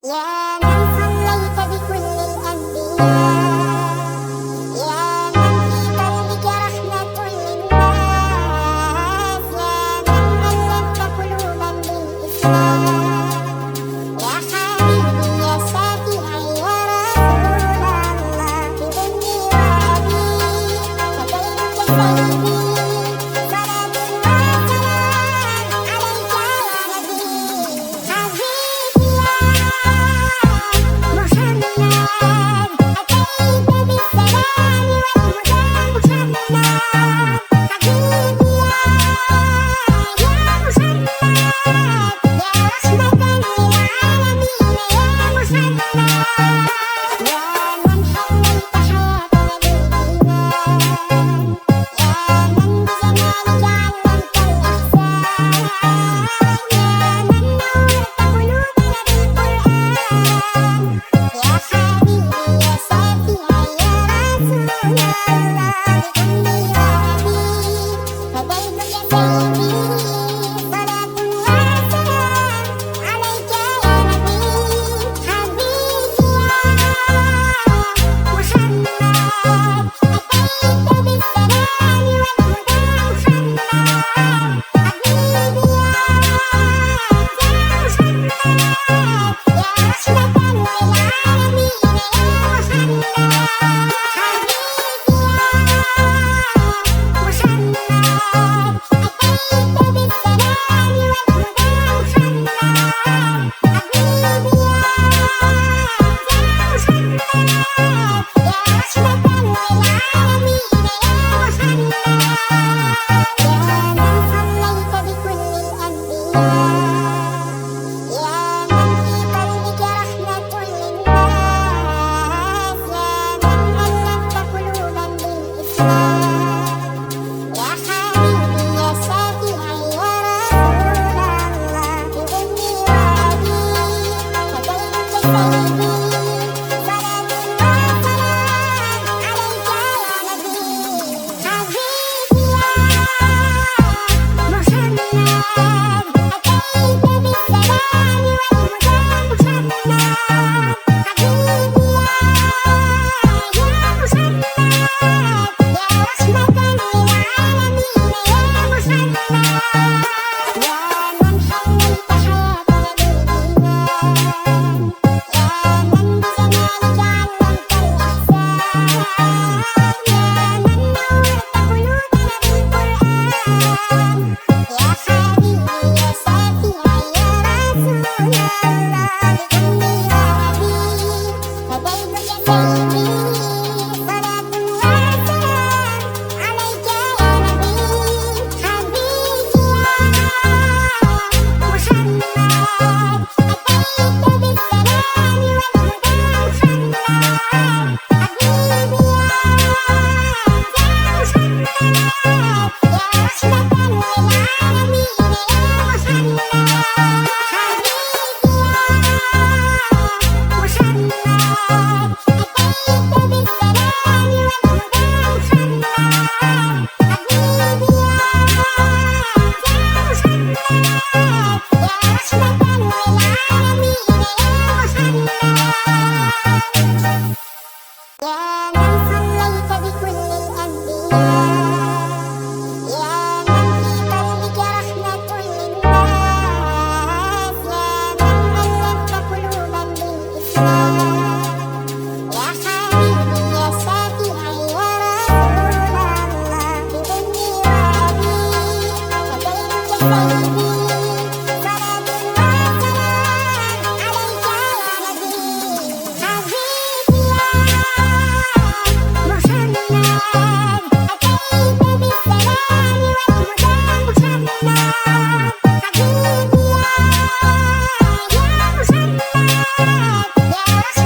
يا من صليت بكل الأنبياء، يا من في قلبك رحمة للناس، يا من ألفت قلوبا بالإسلام، يا حبيبي يا شافعي يا رسول الله، بأمي وأبي فديتك سيدي، صلاة وسلام عليك يا نبي. حبيبي يا محمد، أتيت بالسلام والهدى محمد، حبيبي يا محمد، يا رحمة للعالمين يا محمد، يا من حليت حياتنا بالإيمان، يا من بجمالك علمت الإحسان، يا من نورت قلوبنا بالقرآن، يا حبيبي يا شافعي يا رسول الله، بأمي وأبي فديتك سيدي، صلاة وسلام عليك يا نبي. حبيبي يا محمد، أتيت بالسلام والهدى محمد، حبيبي يا محمد، يا رحمة للعالمين يا محمد، حبيبي يا محمد، أتيت بالسلام والهدى محمد، حبيبي يا محمد، يا رحمة للعالمين يا محمد. يا من صليت بكل الأنبياء، يا من في قلبك رحمة للناس، يا من ألفت قلوبا بالإسلام، يا حبيبي يا شافعي يا رسول الله، بأمي وأبي فديتك سيدي، صلاة وسلام عليك يا نبي. حبيبي يا محمد، أتيت بالسلام والهدى محمد، حبيبي يا محمد، يا رحمة للعالمين يا محمد، يا من حليت حياتنا بالإيمان، يا من بجمالك علمت الإحسان، يا من نورت قلوبنا بالقرآن، يا حبيبي يا شافعي يا رسول الله، بأمي وأبي فديتك سيدي، صلاة وسلام عليك يا نبي. حبيبي يا محمد، أتيت بالسلام والهدى محمد، حبيبي يا محمد، يا رحمة للعالمين يا محمد، حبيبي يا محمد، أتيت بالسلام والهدى محمد، حبيبي يا محمد، يا رحمة للعالمين يا محمد. يا من صليت بكل الأنبياء، يا من في قلبك رحمة للناس، يا من ألفت قلوبا بالإسلام، يا حبيبي يا شافعي يا رسول الله، بأمي وأبي فديتك سيدي، صلاة وسلام عليك يا نبي. حبيبي يا محمد، أتيت بالسلام والهدى محمد، حبيبي يا محمد، يا رحمة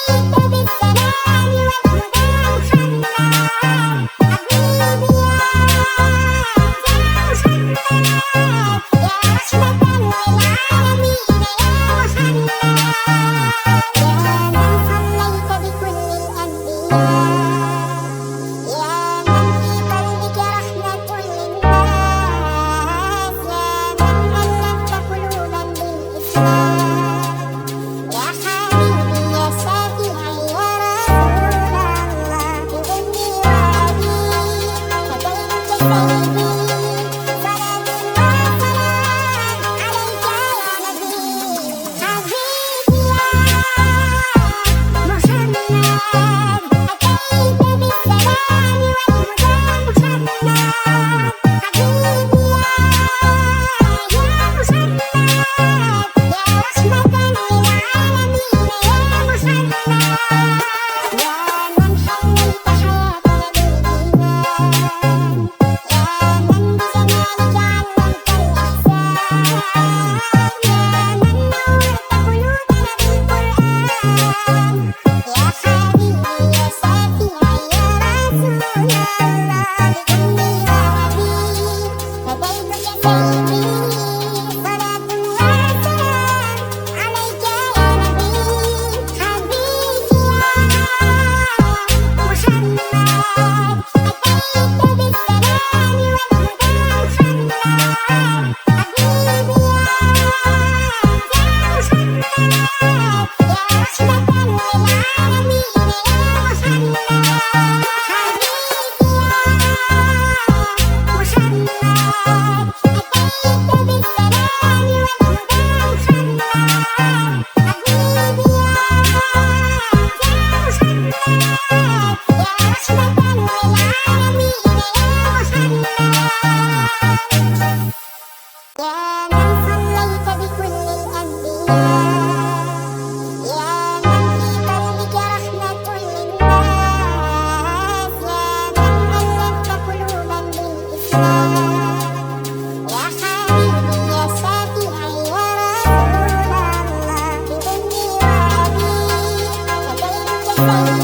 Muhammad Bye.